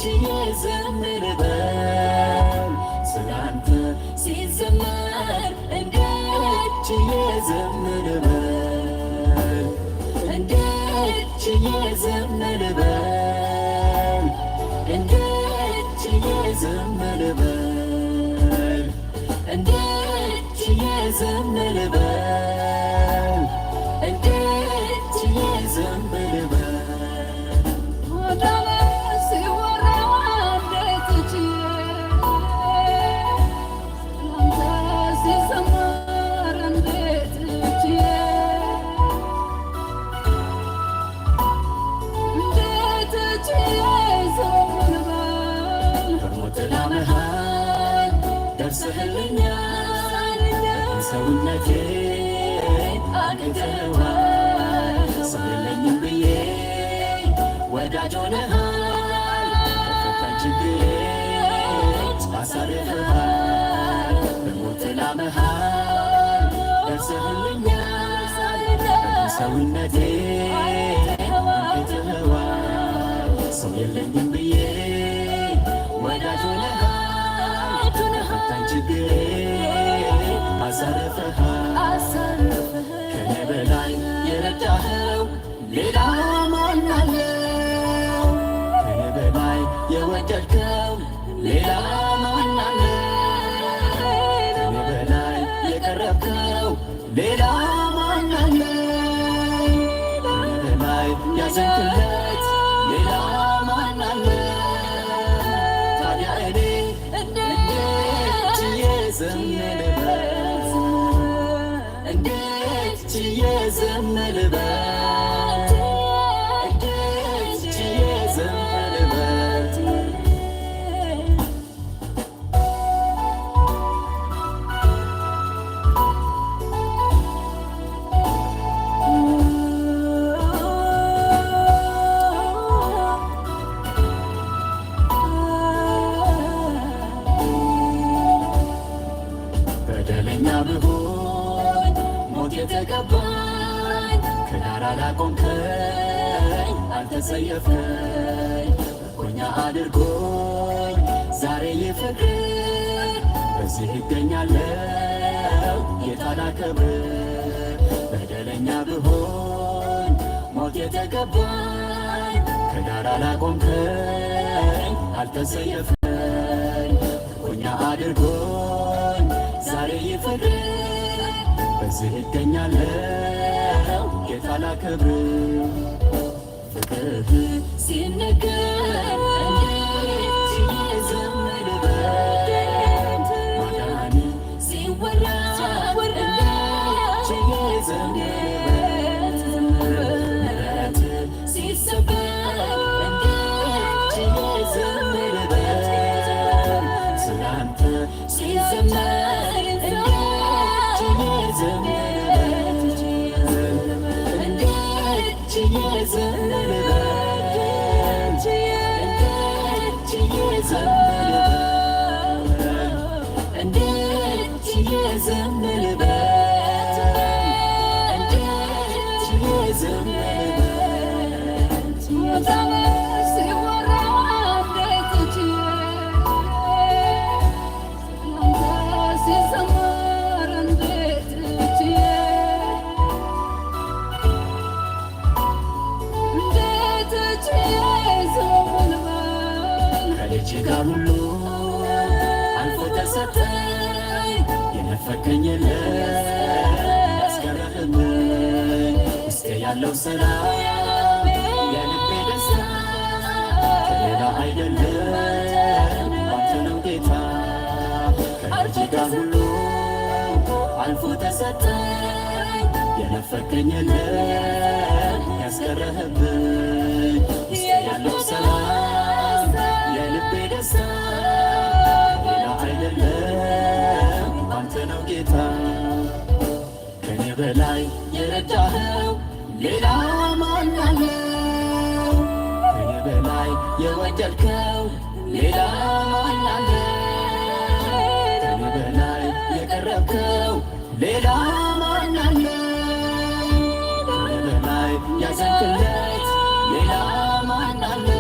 የዘምር በል ስላንተ ሲዘመር እንዴት የዘምር በል እንዴት የዘምር በል እንዴት የዘምር በል እንዴት የዘምር በል እንዴት የዘምር በል ደርሰህልኛል ሰውነቴን አግኝተኸዋል ሰው የለኝም ብዬ ወዳጅ ሆነሃል ከፈታኝ ችግሬን አሳርፈሃል በሞት ጥላ መሃል ደርሰህልኛል ሰውነቴን አግኝተኸዋል ሰው የለኝም ብዬ ወዳጅ ሆነሃል ከፈታኝ ችግሬን አሳርፈሃል ከኔ በላይ የረዳኸው ሌላ ማን አለው? ከኔ በላይ የወደድከው ሌላ ማን አለው? ከኔ በላይ የቀረብከው ሌላ ማን አለው? ከኔ በላይ ያዘንክለት ሌላ ማን አለው? ታዲያ እኔ እንዴት የዘምር በል እንዴት የዘምር በል እንዴት የዘምር በል በደለኛ ብሆን ሞት የተቀባኝ ከዳር አላቆምከኝ አልተጸየፍከኝ ምርኮኛ አድርጎኝ ዛሬ ይፍቅር በዚህ እገኛለሁ ጌታ ላከብር በደለኛ ብሆን ሞት የተቀባኝ ከዳር አላቆምከኝ አልተጸየፍከኝ ምርኮኛ አድርጎኝ ዛሬ ይፍቅር በዚህ እገኛለሁ ጌታ ላከብር ፍቅርህ ሲነገር እንዴት የዘምር በል ማዳን ሲወራ እንዴት የዘምር በል ምሕረት ሲሰበክ እንዴት የዘምር በል ስላንተ ሲዘመር እንዴት የዘምር በል እንዴት የዘምር በል እንዴት የዘምር በል እንዴት የዘምር በል ከልጅ ጋር ሁሉ አልፎ ተሰጠኝ የነፈከኝ የለም ያስቀረህብኝ ውስጤ ያለው ሰላም የልቤ ደስታ ከሌላ አይደለም ባንተ ነው ጌታ ከልጅ ጋር ሁሉ አልፎ ተሰጠኝ የነፈከኝ የለም ያስቀረህብኝ ውስጤ ያለው ሰላም የልቤ ደስታ ሌላ አይደለም ባንተ ነው ጌታ ከኔ በላይ የረዳኸው ሌላ ማን አለው? ከኔ በላይ የወደድከው ሌላ ማን አለው? ከኔ በላይ የቀረብከው ሌላ ማን አለው? ከኔ በላይ ያዘንክለት ሌላ ማን አለው?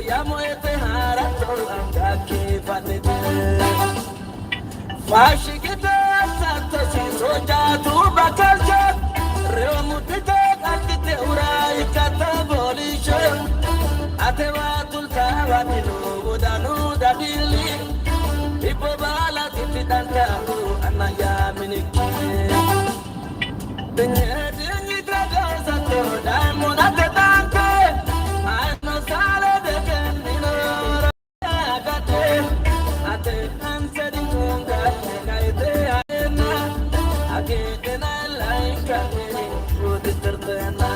yamo ete hara tolam kaki patete. Fashi kita sato si soja tu bakalja. Reo mutite kakite urai kata bolisho. Ate watul tawatinu udanu dadili. Ipo bala titi dantaku anaya miniki. Dengi traga sato damo nate tante. Ano sale de kendino agate. Ate anse di munga kaite aena. Agete na laika meni uditertena.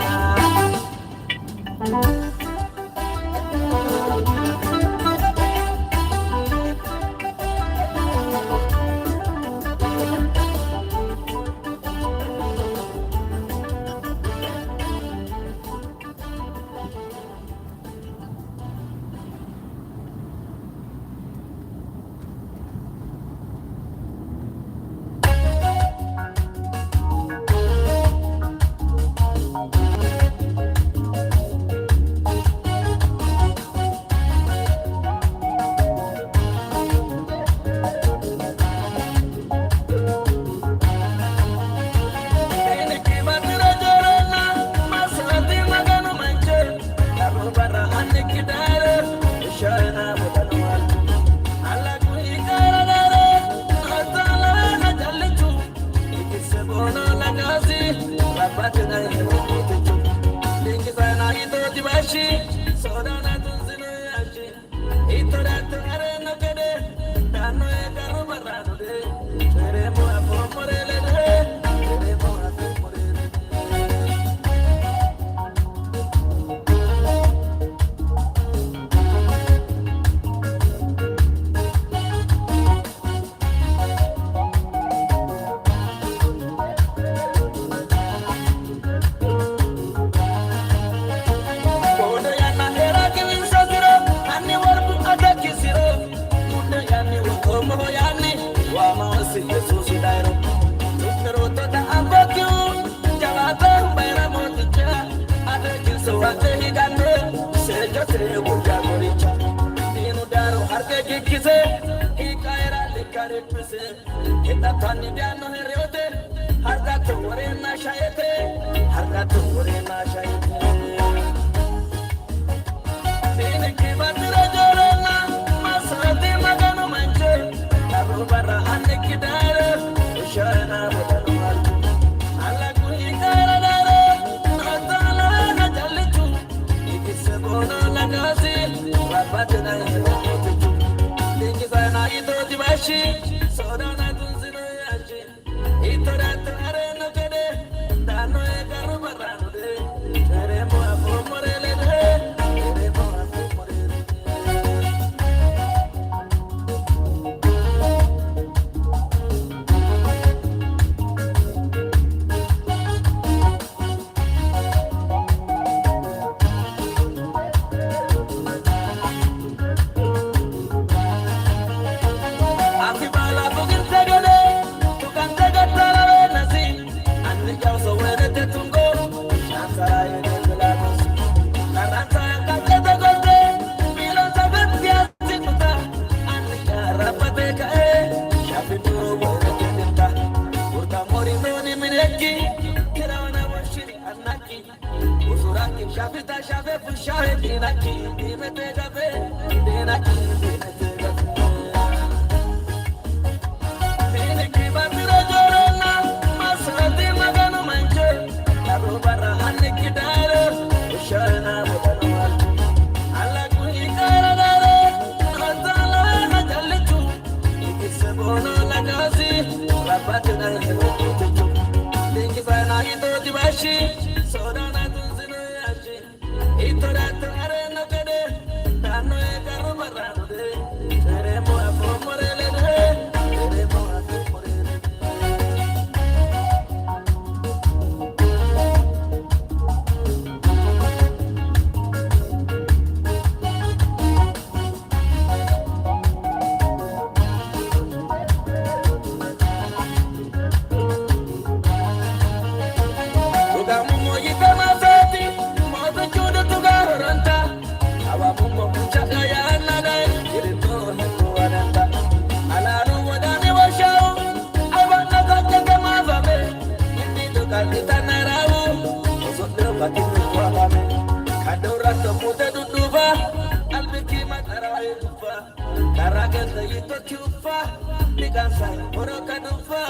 Dikansai, Moro Kadufa,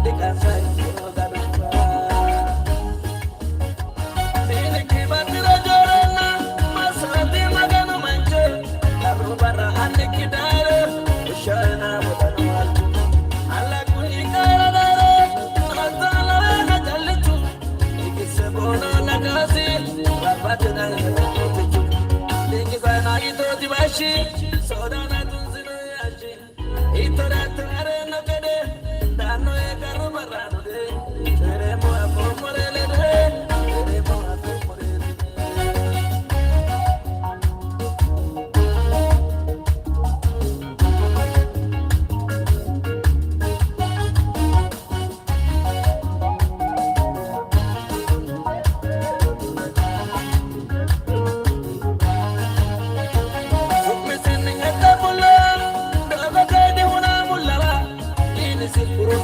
Dikansai, Moro Kadufa. Diniki Batira Jorana, Masati Magano Manche, Arubara Anikidare, Ushana Mutanwal. Allah Kunikara Dare, Atala Natalitu, Ikisebono Nagasi, Rabatana Nagatu. Dikisana Ito Dibashi, Sodana Tunzino Yashi. Itorato arena kede, dano e garu barano de, teremo a pomorele de, teremo a pomorele de.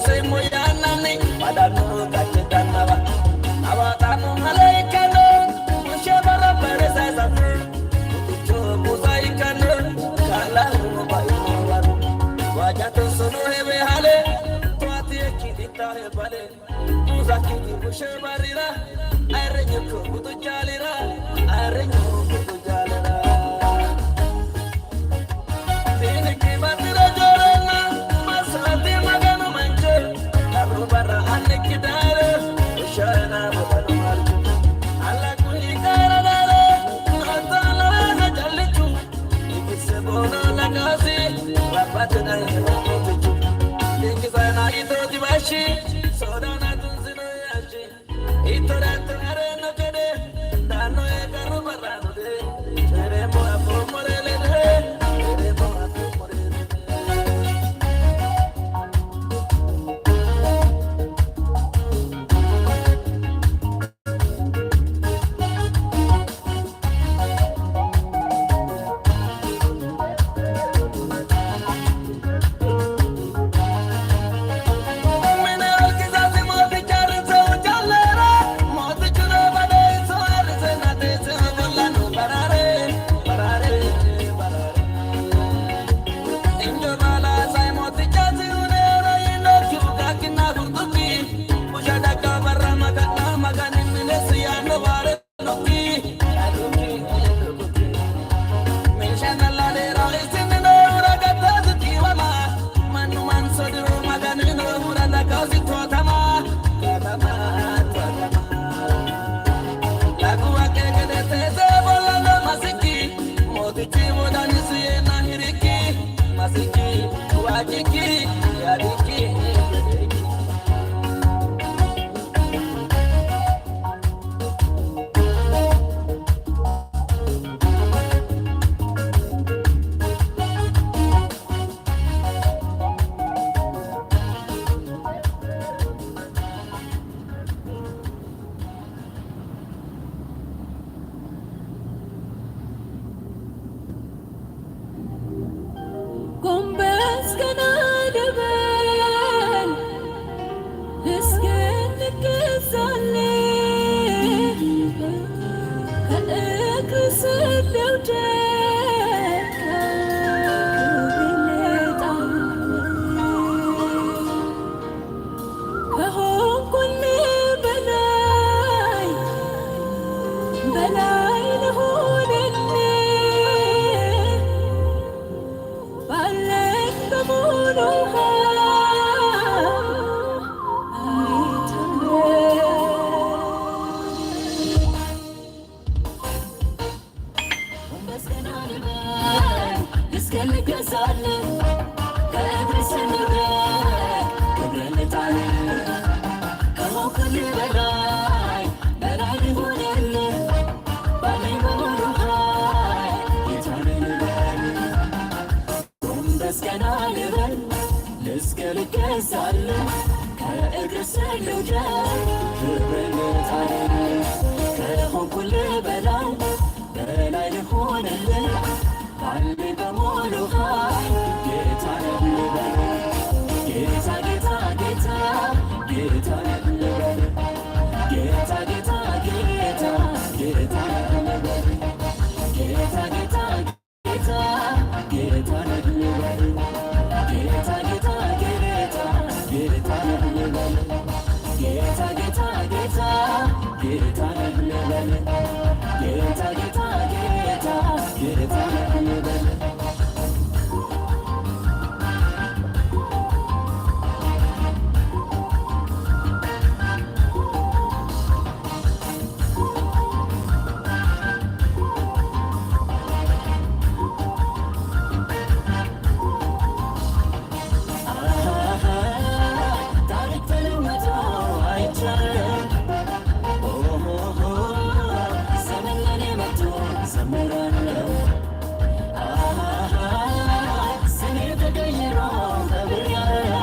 Say moyana ni padano kachedana ba abatano malaikano mushebara pereza zafu ucho musaikano kala mubaino waru wajato sono hebe hale twati ekidita hebale muzaki mushebarira arenyo kubutu jalira arenyo kubutu jalira diniki batira jorena masati magano Barra Anikidare, Ushana Mutanwal. Allah Kunikara Dare, Atala Natalitu, Ikisebono Nagasi, Rapatana Nagatu. Dikisana Ito Dibashi, Sodana Tunzino Yashi. Itorato Arena Kede, Dano e Garu Barano de, Teremo a Pomorele de, Teremo a Pomorele de. Get ዘምራለሁ ስሜ ተቀይሮ ከብሬያለሁ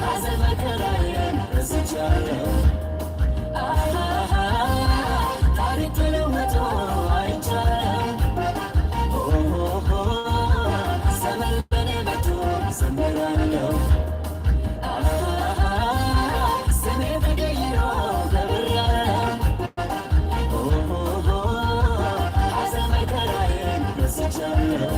ሐዘን መከራዬን ረስቻለሁ ታሪክ ተለውጦ አይቻለሁ ዘመን በኔ መቶ ዘምራለሁ ስሜ ተቀይሮ ከብሬያለሁ ሐዘን መከራዬን ረስቻለሁ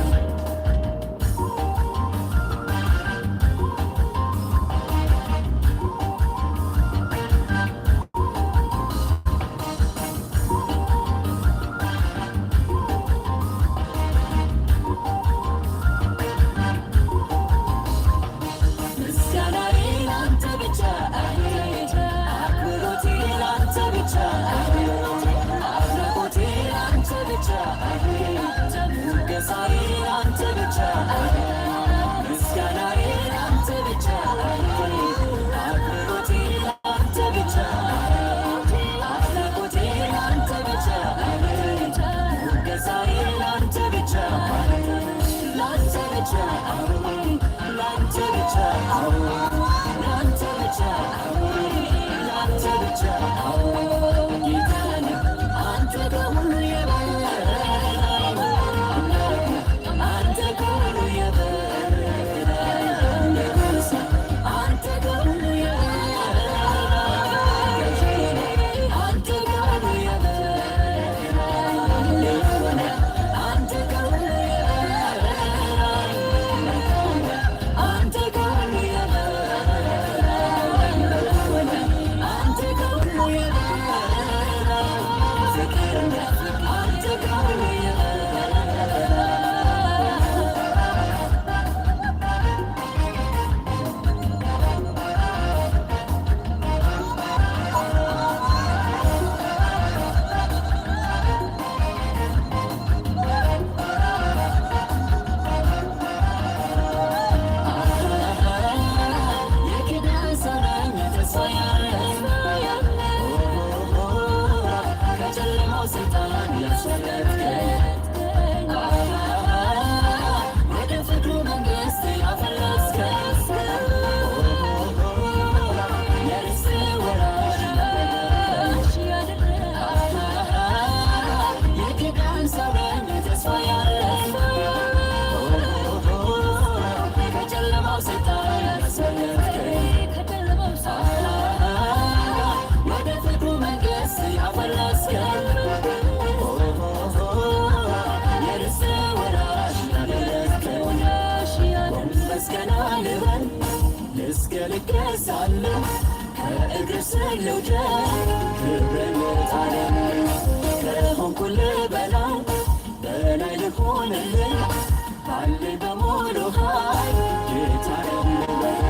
ልገዛለሁ ከእግር ስር ልውደቅ ክብርን ልጣለም ከሆንኩልህ በላይ ልሆንልህ ባለኝ በሙሉ ኃይል ጌታ ነህ ልበል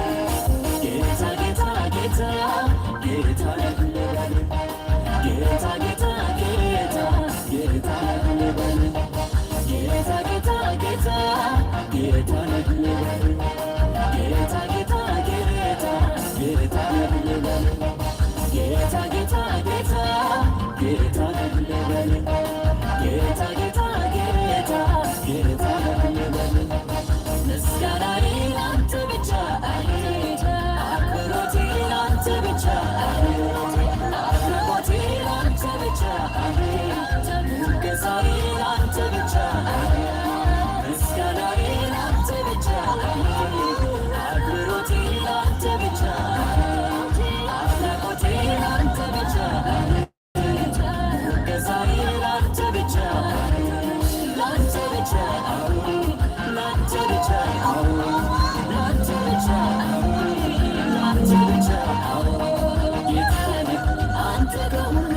ጌታ ጌታ ጌታ ጌታ ነህ ልበል ጌታ ጌታ ጌታ ጌታ ነህ ልበል ጌታ ጌታ ጌታ ጌታ ነህ ልበል ጌታ ጌታ ጌታ ነህ ልበል ጌታ ጌታ ጌታ ጌታ ነህ ልበል ጌታ ጌታ ጌታ ጌታ ነህ ልበል ምስጋናዬ ላንተ ብቻ አክብሮቴ ላንተ ብቻ አድናቆቴ ላንተ ብቻ ሙገሳዬ ላንተ ብቻ ምስጋናዬ ላንተ ብቻ አክብሮቴ ላንተ ብቻ አድናቆቴ ላንተ ብቻ ሙገሳዬ ላንተ ብቻ ላንተ ብቻ ላንተ ብቻ ላንተ ብቻ ላንተ ብቻ ጌታ ነህ አንተ ከሁሉ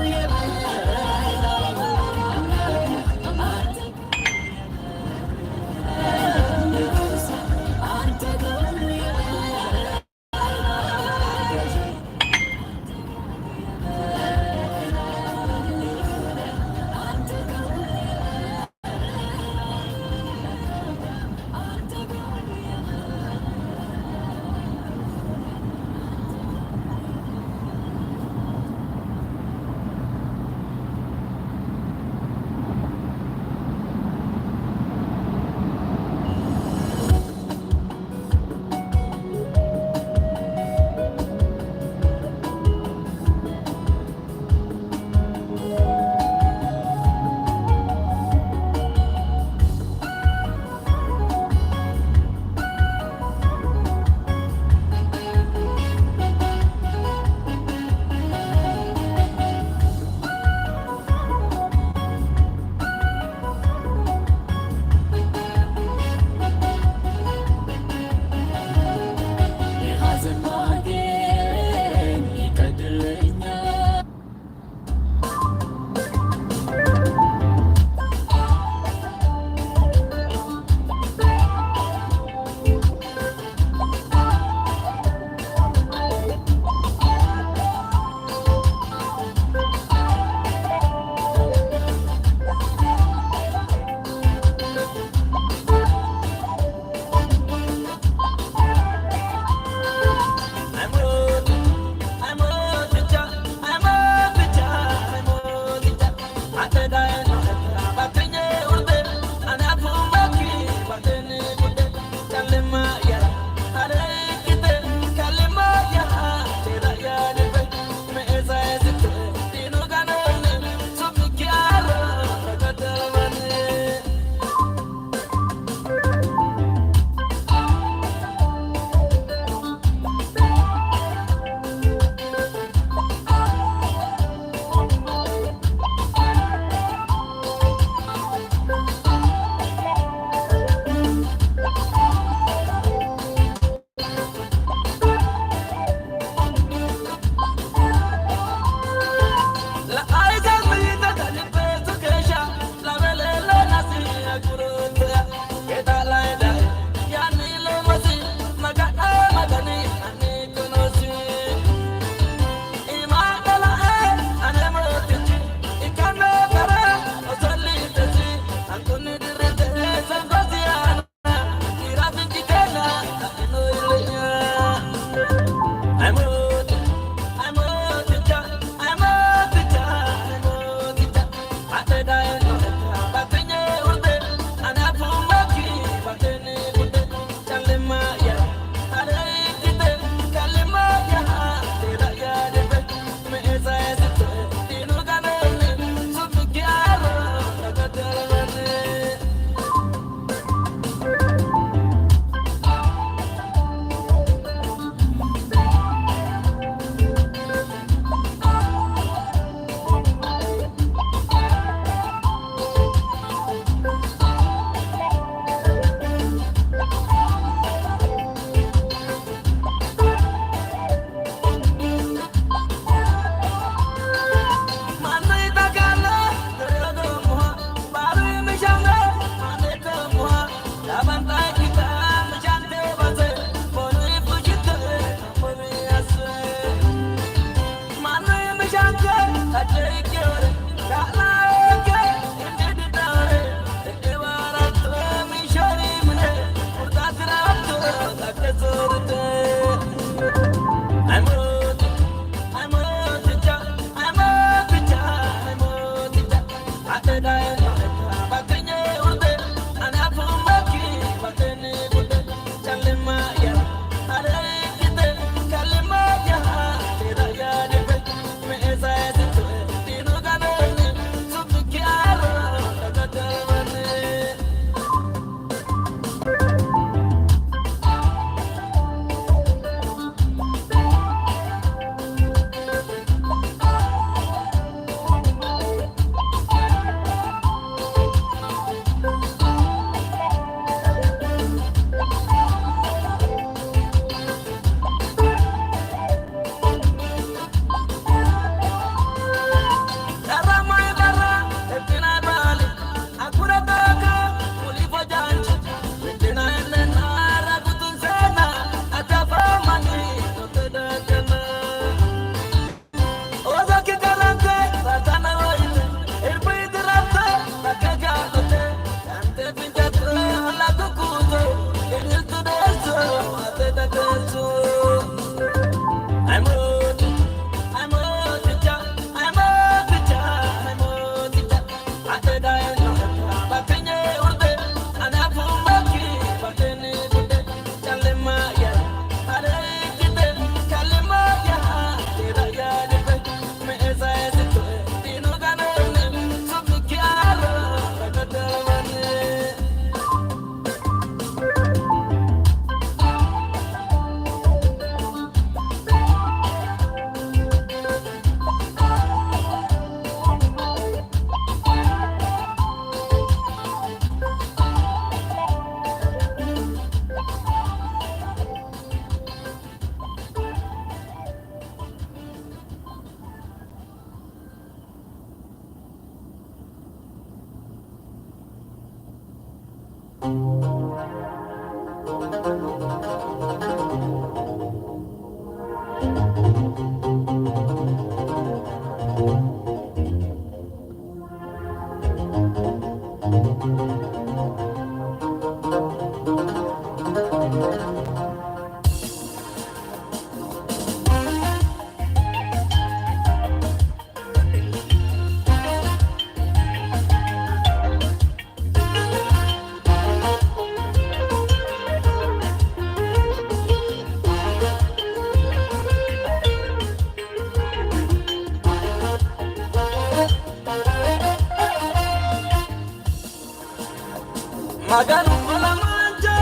Maganu ola mancho,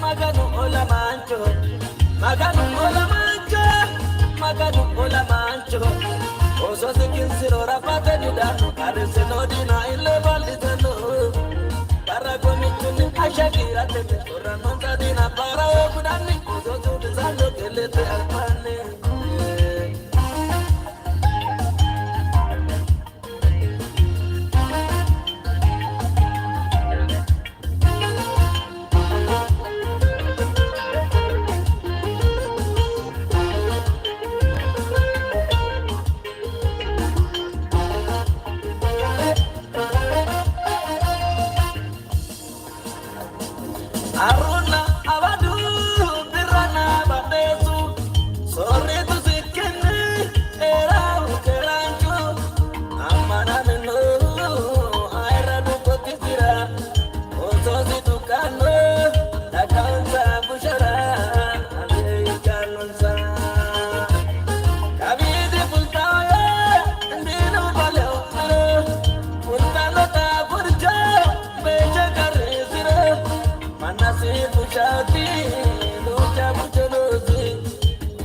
maganu ola mancho, maganu ola mancho, maganu ola mancho. Oso se kinsiro rapate ni dano, arese no dina ile balitano. Para gomituni ashakira tete, ora nonza dina para okudani, oso tu desando kelete alpane. Aruna abadu birana badesu sorry tu sikene era ukerancho amana no aira du kotisira oso situkano takansa bushara amekanonsa kabidi pultaye ndino baleo pultano ta burjo beche karesira manasi puchati lucha pucholosi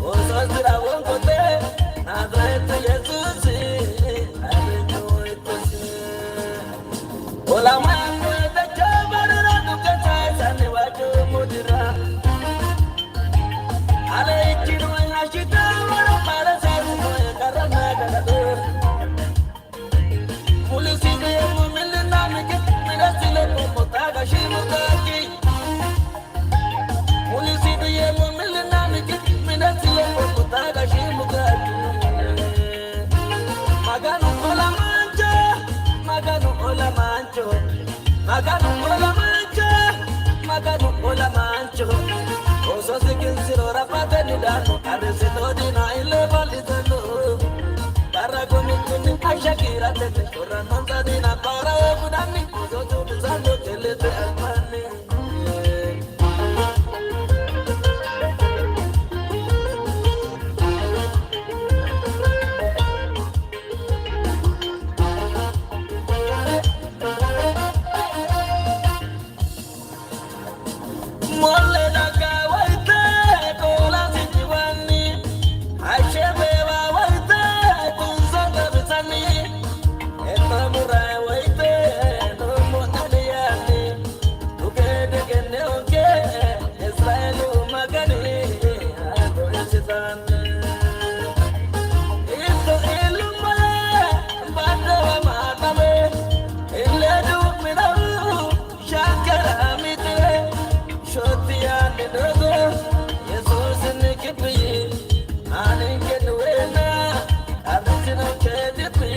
osasira wonkote nazaete yesusi areto etosi ola mango de chabarira dukata sane wajo mudira ale ichiru ashita wala para sane karana karado mulisi de mumilna mike mirasile pomotaga shimugaki Mulisidu ye mumilina miki minasile kokutaga shimugatu. Maganu ola mancho, maganu ola mancho, maganu ola mancho, maganu ola mancho. Oso sikinsiro rapate ni dano, arese no dina ile balitano. Para gomituni ashakira tete, ora nonza dina para okudani, oso tu desando kelete alpane. Mole na kawaite kola sijiwani ashebe wa waite kunzonga bisani etamura waite no monaliani tukede kene oke Israelu magani ado esitani ito iluma bando wa matame iledu minaru shakara mitire Shotia de dodo, Jesus in the kipi, and in Keduena, and the Sino Kedipi,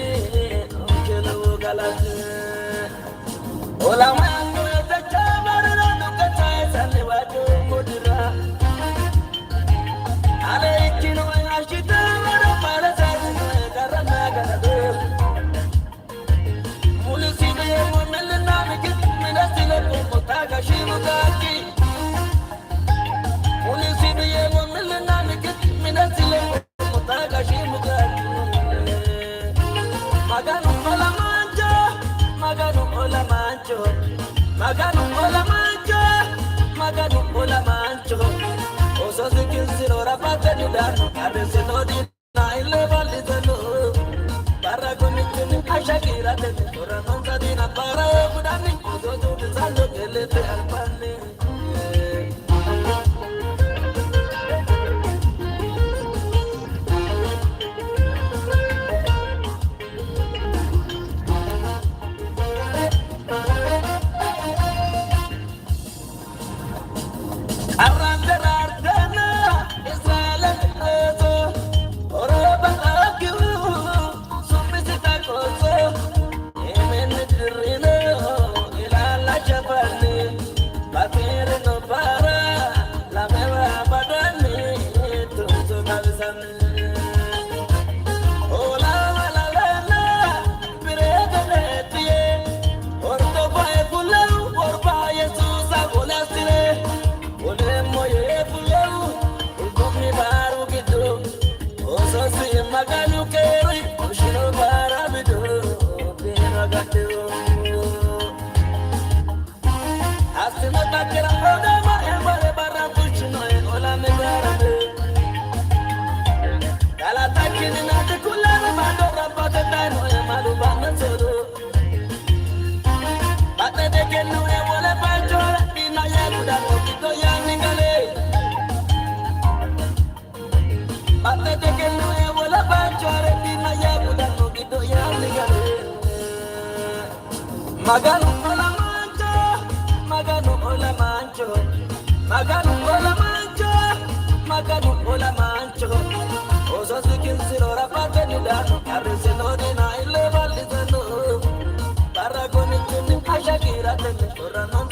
Kelu Galati. Ola Mango the Chamara, look at Tais and the Wadu Mudira. Alekino and Ashita, Parasite, Karanaga. Mulisime, Melanamic, Minasila, Potaga, Shimugaki. Mulisidu ye mumilina miki minasile potaga shimugatu. Maganu ola mancho, maganu ola mancho, maganu ola mancho, maganu ola mancho. Oso sikinsiro rapate ni dano, arese no dina ile balitano. Para gomituni ashakira tete, ora nonza dina para okudani, oso tu desando kelete alpane. Arranderardena Israel ezo oroba akiu sumisita koso emenetirino ilala chabani bakere no para la meva badani tunzo kabisani ola la la la pirega netie orto bae pulau orba Jesus agolastire ole moye pulau ulkomi baru gitu oso si maganu keri ushino barabido pinagatu kira oda ma embare barra kuchino e ola me garame kala takini na te kulana mando rapate tano e malu bana solo bate de que no e wole panchola dina ya guda no kito ya ningale bate de que no e wole panchola dina ya guda no kito ya ningale maganu ola mancho maganu ola mancho maganu ola mancho maganu ola mancho oso sikin siro rapate ni dano arse no de na ile valizano para con el chuni ashakira te corra non